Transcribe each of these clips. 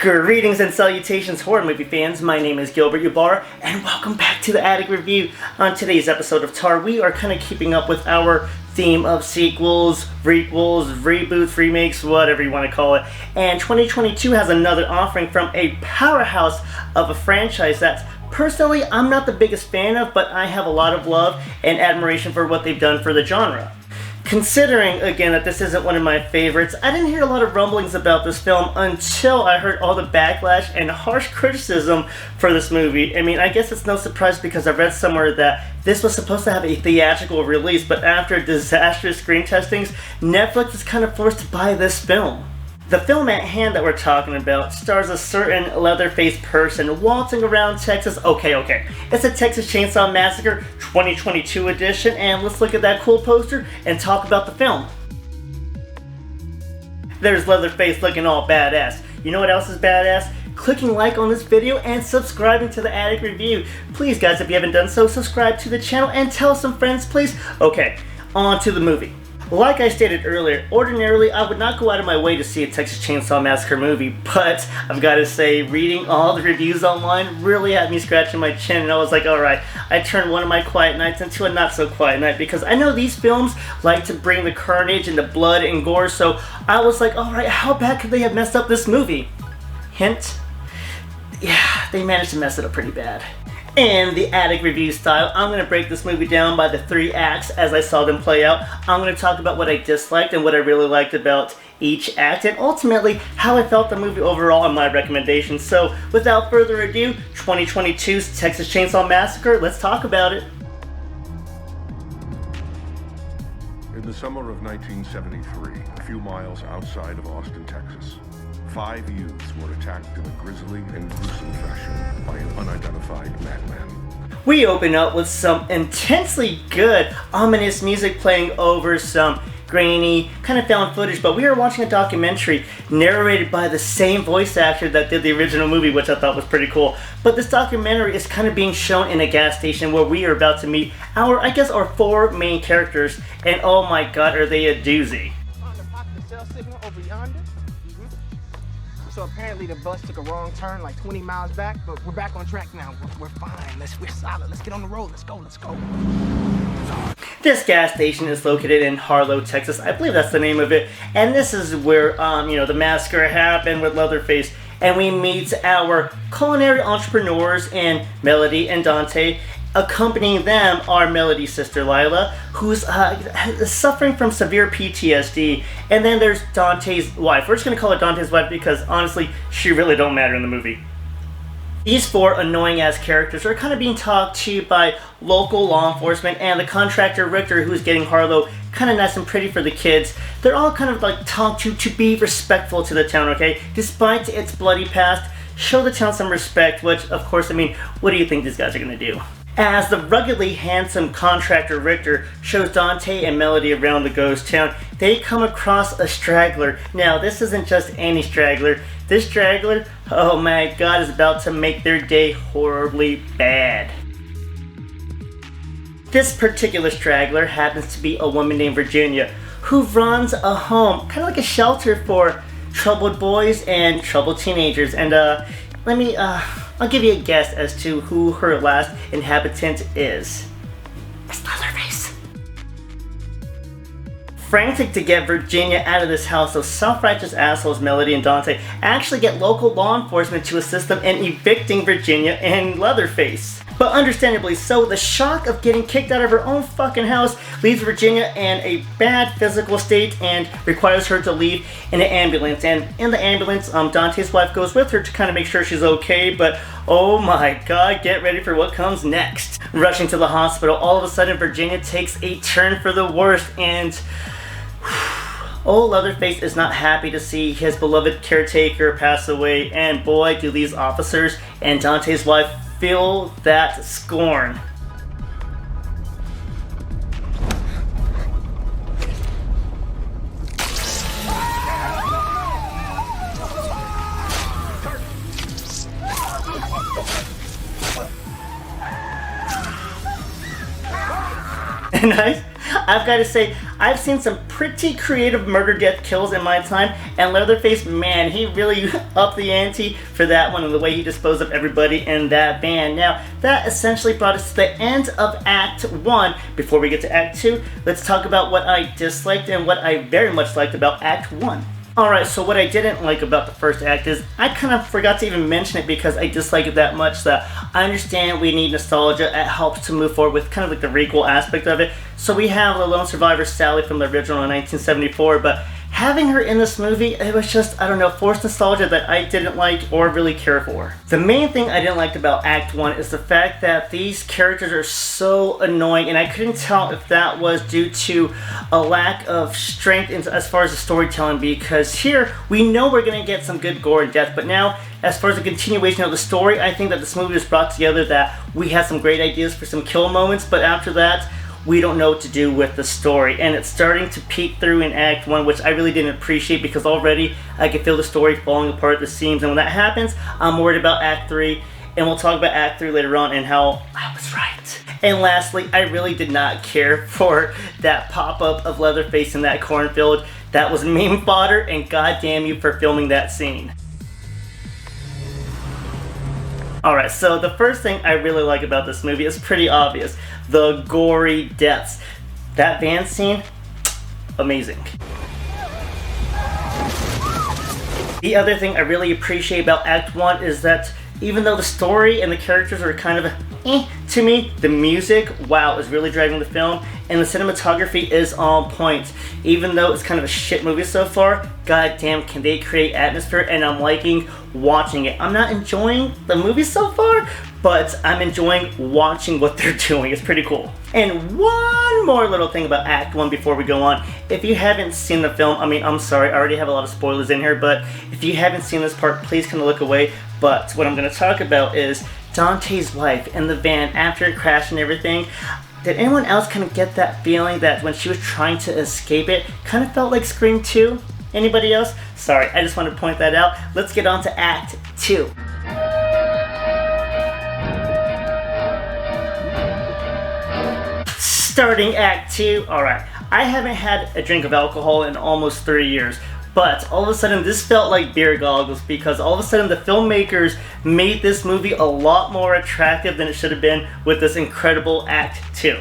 Greetings and salutations, horror movie fans. My name is Gilbert Ybarra, and welcome back to the Attic Review. On today's episode of TAR, we are kind of keeping up with our theme of sequels, prequels, reboots, remakes, whatever you want to call it. And 2022 has another offering from a powerhouse of a franchise that, personally, I'm not the biggest fan of, but I have a lot of love and admiration for what they've done for the genre. Considering, again, that this isn't one of my favorites, I didn't hear a lot of rumblings about this film until I heard all the backlash and harsh criticism for this movie. I mean, I guess it's no surprise because I read somewhere that this was supposed to have a theatrical release, but after disastrous screen testings, Netflix is kind of forced to buy this film. The film at hand that we're talking about stars a certain Leatherface person waltzing around Texas. Okay. It's a Texas Chainsaw Massacre 2022 edition, and let's look at that cool poster and talk about the film. There's Leatherface looking all badass. You know what else is badass? Clicking like on this video and subscribing to the Attic Review. Please guys, if you haven't done so, subscribe to the channel and tell some friends please. Okay, on to the movie. Like I stated earlier, ordinarily I would not go out of my way to see a Texas Chainsaw Massacre movie, but I've got to say, reading all the reviews online really had me scratching my chin, and I was like, alright, I turned one of my quiet nights into a not so quiet night, because I know these films like to bring the carnage and the blood and gore, so I was like, alright, how bad could they have messed up this movie? Hint, yeah, they managed to mess it up pretty bad. In the Attic Review style, I'm going to break this movie down by the 3 acts as I saw them play out. I'm going to talk about what I disliked and what I really liked about each act, and ultimately how I felt the movie overall and my recommendations. So, without further ado, 2022's Texas Chainsaw Massacre, let's talk about it. In the summer of 1973, a few miles outside of Austin, Texas, 5 youths were attacked in a grisly and gruesome fashion by an unidentified madman. We open up with some intensely good, ominous music playing over some grainy, kind of found footage, but we are watching a documentary narrated by the same voice actor that did the original movie, which I thought was pretty cool. But this documentary is kind of being shown in a gas station where we are about to meet our 4 main characters, and oh my god, are they a doozy. Over yonder. So apparently the bus took a wrong turn like 20 miles back, but we're back on track now. We're fine. We're solid. Let's get on the road. Let's go. This gas station is located in Harlow, Texas. I believe that's the name of it. And this is where, the massacre happened with Leatherface. And we meet our culinary entrepreneurs in Melody and Dante. Accompanying them are Melody's sister Lila, who's suffering from severe PTSD, and then there's Dante's wife. We're just going to call her Dante's wife because honestly, she really don't matter in the movie. These 4 annoying ass characters are kind of being talked to by local law enforcement and the contractor Richter, who's getting Harlow kind of nice and pretty for the kids. They're all kind of like talked to be respectful to the town, okay? Despite its bloody past, show the town some respect, which of course, I mean, what do you think these guys are going to do? As the ruggedly handsome contractor Richter shows Dante and Melody around the ghost town, they come across a straggler. Now, this isn't just any straggler. This straggler, oh my god, is about to make their day horribly bad. This particular straggler happens to be a woman named Virginia, who runs a home, kind of like a shelter for troubled boys and troubled teenagers. And I'll give you a guess as to who her last inhabitant is. It's Leatherface. Frantic to get Virginia out of this house, those self-righteous assholes Melody and Dante actually get local law enforcement to assist them in evicting Virginia and Leatherface. But understandably so, the shock of getting kicked out of her own fucking house leaves Virginia in a bad physical state and requires her to leave in an ambulance. And in the ambulance, Dante's wife goes with her to kind of make sure she's okay, but oh my god, get ready for what comes next. Rushing to the hospital, all of a sudden Virginia takes a turn for the worst, and old Leatherface is not happy to see his beloved caretaker pass away, and boy, do these officers and Dante's wife feel that scorn. And I've got to say, I've seen some pretty creative murder death kills in my time, and Leatherface, man, he really upped the ante for that one and the way he disposed of everybody in that van. Now, that essentially brought us to the end of Act 1. Before we get to Act 2, let's talk about what I disliked and what I very much liked about Act 1. Alright, so what I didn't like about the first act is I kind of forgot to even mention it because I dislike it that much that I understand we need nostalgia. It helps to move forward with kind of like the requel aspect of it. So we have the lone survivor Sally from the original in 1974, but having her in this movie, it was just, I don't know, forced nostalgia that I didn't like or really care for. The main thing I didn't like about Act 1 is the fact that these characters are so annoying, and I couldn't tell if that was due to a lack of strength as far as the storytelling, because here, we know we're going to get some good gore and death, but now, as far as the continuation of the story, I think that this movie was brought together that we had some great ideas for some kill moments, but after that, we don't know what to do with the story, and it's starting to peek through in Act 1, which I really didn't appreciate because already I could feel the story falling apart at the seams, and when that happens, I'm worried about Act 3, and we'll talk about Act 3 later on and how I was right. And lastly, I really did not care for that pop-up of Leatherface in that cornfield. That was meme fodder, and goddamn you for filming that scene. Alright, so the first thing I really like about this movie is pretty obvious. The gory deaths. That van scene, amazing. The other thing I really appreciate about Act 1 is that even though the story and the characters are kind of to me, the music, wow, is really driving the film, and the cinematography is on point. Even though it's kind of a shit movie so far, goddamn can they create atmosphere, and I'm liking watching it. I'm not enjoying the movie so far, but I'm enjoying watching what they're doing. It's pretty cool. And one more little thing about Act 1 before we go on. If you haven't seen the film, I mean, I'm sorry, I already have a lot of spoilers in here, but if you haven't seen this part, please kind of look away. But what I'm going to talk about is Dante's wife in the van after it crashed and everything. Did anyone else kind of get that feeling that when she was trying to escape it, kind of felt like Scream 2? Anybody else? Sorry, I just wanted to point that out. Let's get on to Act 2. Starting Act 2, alright. I haven't had a drink of alcohol in almost 3 years. But all of a sudden, this felt like beer goggles because all of a sudden the filmmakers made this movie a lot more attractive than it should have been with this incredible Act 2.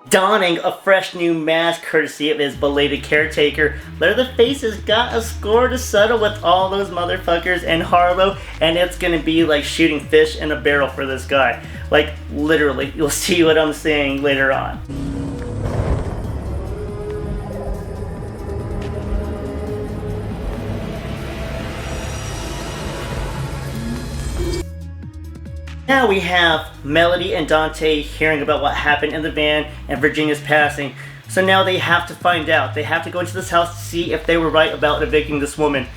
Donning a fresh new mask courtesy of his belated caretaker, Leatherface has got a score to settle with all those motherfuckers in Harlow, and it's gonna be like shooting fish in a barrel for this guy. Like, literally. You'll see what I'm saying later on. Now we have Melody and Dante hearing about what happened in the van and Virginia's passing. So now they have to find out. They have to go into this house to see if they were right about evicting this woman.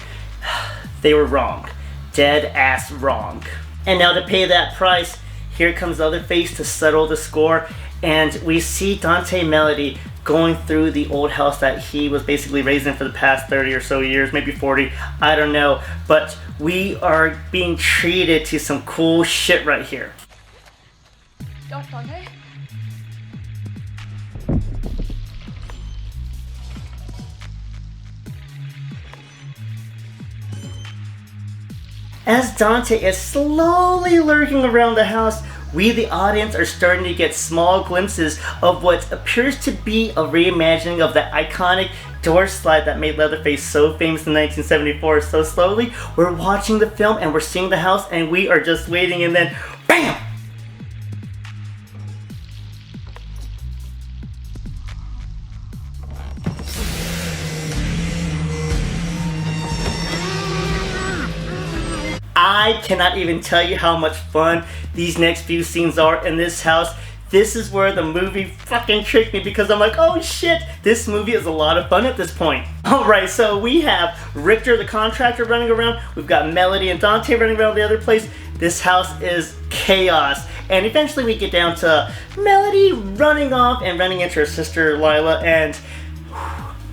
They were wrong. Dead ass wrong. And now to pay that price, here comes Leatherface to settle the score. And we see Dante and Melody going through the old house that he was basically raised in for the past 30 or so years, maybe 40, I don't know. But we are being treated to some cool shit right here. Dante? As Dante is slowly lurking around the house, we, the audience, are starting to get small glimpses of what appears to be a reimagining of that iconic door slide that made Leatherface so famous in 1974. So slowly, we're watching the film and we're seeing the house and we are just waiting, and then BAM! I cannot even tell you how much fun these next few scenes are in this house. This is where the movie fucking tricked me because I'm like, oh shit, this movie is a lot of fun at this point. Alright, so we have Richter the contractor running around, we've got Melody and Dante running around the other place. This house is chaos. And eventually we get down to Melody running off and running into her sister Lila, and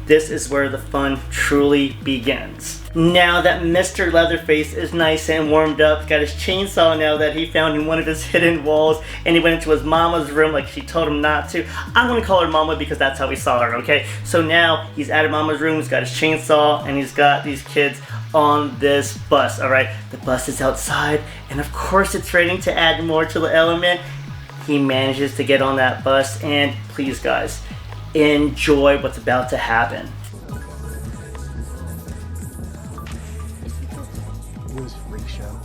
this is where the fun truly begins. Now that Mr. Leatherface is nice and warmed up, got his chainsaw now that he found in one of his hidden walls, and he went into his mama's room like she told him not to. I'm gonna call her mama because that's how we saw her, okay? So now he's out of mama's room, he's got his chainsaw, and he's got these kids on this bus, alright? The bus is outside, and of course it's raining to add more to the element. He manages to get on that bus, and please guys, enjoy what's about to happen. It was a freak show.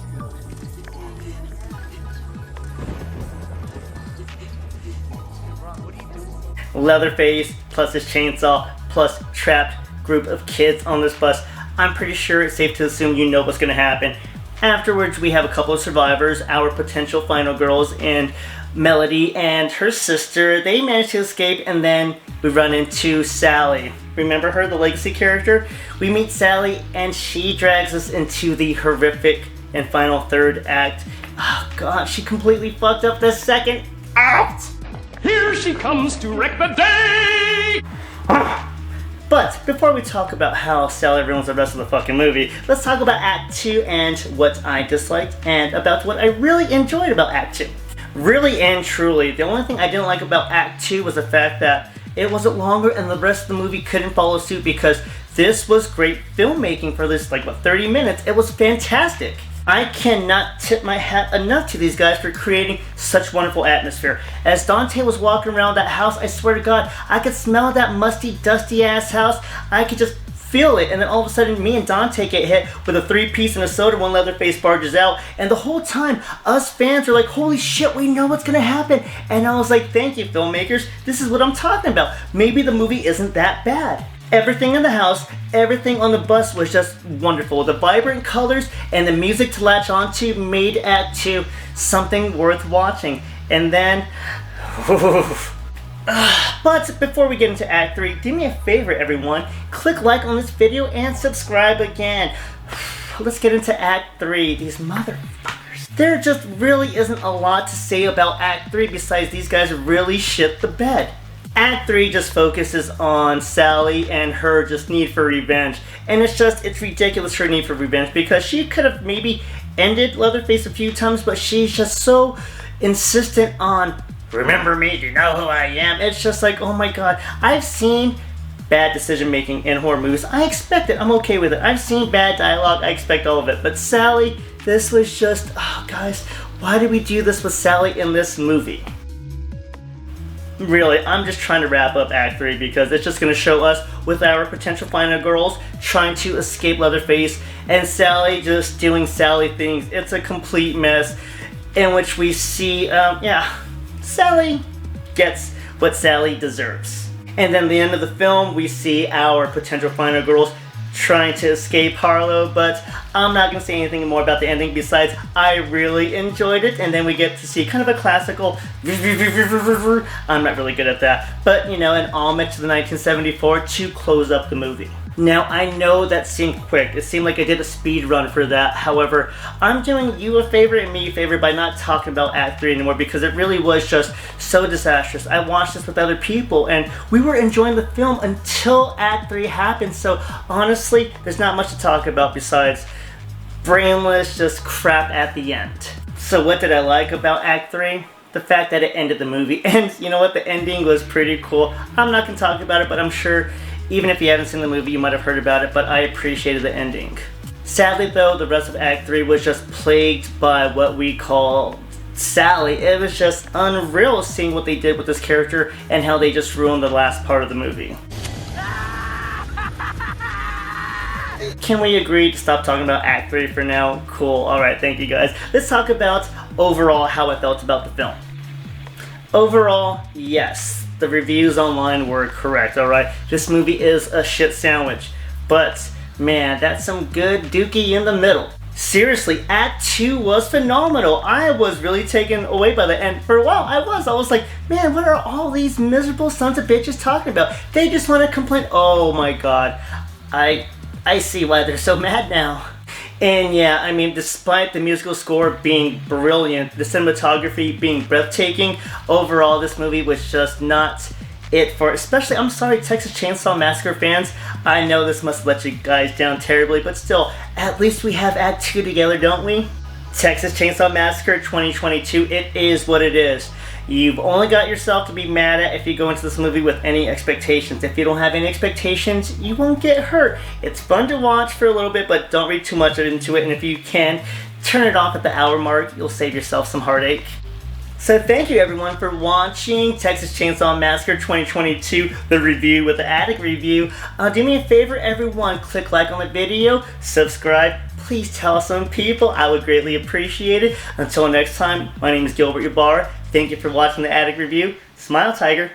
Leatherface plus his chainsaw plus trapped group of kids on this bus. I'm pretty sure it's safe to assume you know what's going to happen. Afterwards, we have a couple of survivors, our potential final girls, and Melody and her sister. They manage to escape, and then we run into Sally. Remember her, the legacy character? We meet Sally, and she drags us into the horrific and final third act. Oh god, she completely fucked up the second act! Here she comes to wreck the day! But before we talk about how Sally ruins the rest of the fucking movie, let's talk about Act 2 and what I disliked, and about what I really enjoyed about Act 2. Really and truly, the only thing I didn't like about Act 2 was the fact that it wasn't longer and the rest of the movie couldn't follow suit, because this was great filmmaking for this, 30 minutes. It was fantastic. I cannot tip my hat enough to these guys for creating such wonderful atmosphere. As Dante was walking around that house, I swear to God, I could smell that musty, dusty ass house. I could just feel it, and then all of a sudden me and Dante get hit with a 3-piece and a soda when Leatherface barges out, and the whole time us fans are like, holy shit, we know what's gonna happen. And I was like, thank you filmmakers, this is what I'm talking about. Maybe the movie isn't that bad. Everything in the house, everything on the bus was just wonderful. The vibrant colors and the music to latch onto made Act 2 something worth watching. And then, but before we get into Act 3, do me a favor everyone, click like on this video and subscribe again. Let's get into Act 3, these motherfuckers. There just really isn't a lot to say about Act 3 besides these guys really shit the bed. Act 3 just focuses on Sally and her just need for revenge. And it's ridiculous her need for revenge, because she could have maybe ended Leatherface a few times, but she's just so insistent on, remember me, do you know who I am? It's just like, oh my god, I've seen bad decision making in horror movies. I expect it, I'm okay with it. I've seen bad dialogue, I expect all of it. But Sally, this was just, oh guys, why did we do this with Sally in this movie? Really, I'm just trying to wrap up Act 3 because it's just going to show us with our potential final girls trying to escape Leatherface and Sally just doing Sally things. It's a complete mess in which we see, Sally gets what Sally deserves. And then at the end of the film, we see our potential final girls trying to escape Harlow, but I'm not going to say anything more about the ending besides I really enjoyed it. And then we get to see kind of a classical I'm not really good at that, but you know, an homage to the 1974 to close up the movie. Now, I know that seemed quick. It seemed like I did a speed run for that. However, I'm doing you a favor and me a favor by not talking about Act 3 anymore, because it really was just so disastrous. I watched this with other people and we were enjoying the film until Act 3 happened. So honestly, there's not much to talk about besides brainless just crap at the end. So what did I like about Act 3? The fact that it ended the movie. And you know what? The ending was pretty cool. I'm not going to talk about it, but I'm sure even if you haven't seen the movie, you might have heard about it, but I appreciated the ending. Sadly though, the rest of Act 3 was just plagued by what we call Sally. It was just unreal seeing what they did with this character and how they just ruined the last part of the movie. Can we agree to stop talking about Act 3 for now? Cool, alright, thank you guys. Let's talk about overall how I felt about the film. Overall, yes. The reviews online were correct, alright? This movie is a shit sandwich. But, man, that's some good dookie in the middle. Seriously, Act 2 was phenomenal. I was really taken away by the end. For a while, I was like, man, what are all these miserable sons of bitches talking about? They just want to complain. Oh my god. I see why they're so mad now. And yeah, I mean, despite the musical score being brilliant, the cinematography being breathtaking, overall this movie was just not it for, especially, I'm sorry, Texas Chainsaw Massacre fans. I know this must let you guys down terribly, but still, at least we have Act 2 together, don't we? Texas Chainsaw Massacre 2022, it is what it is. You've only got yourself to be mad at if you go into this movie with any expectations. If you don't have any expectations, you won't get hurt. It's fun to watch for a little bit, but don't read too much into it, and if you can, turn it off at the hour mark. You'll save yourself some heartache. So thank you everyone for watching Texas Chainsaw Massacre 2022, the review with the Attic Review. Do me a favor everyone, click like on the video, subscribe, please tell some people, I would greatly appreciate it. Until next time, my name is Gilbert Yabar, thank you for watching the Attic Review, Smile Tiger.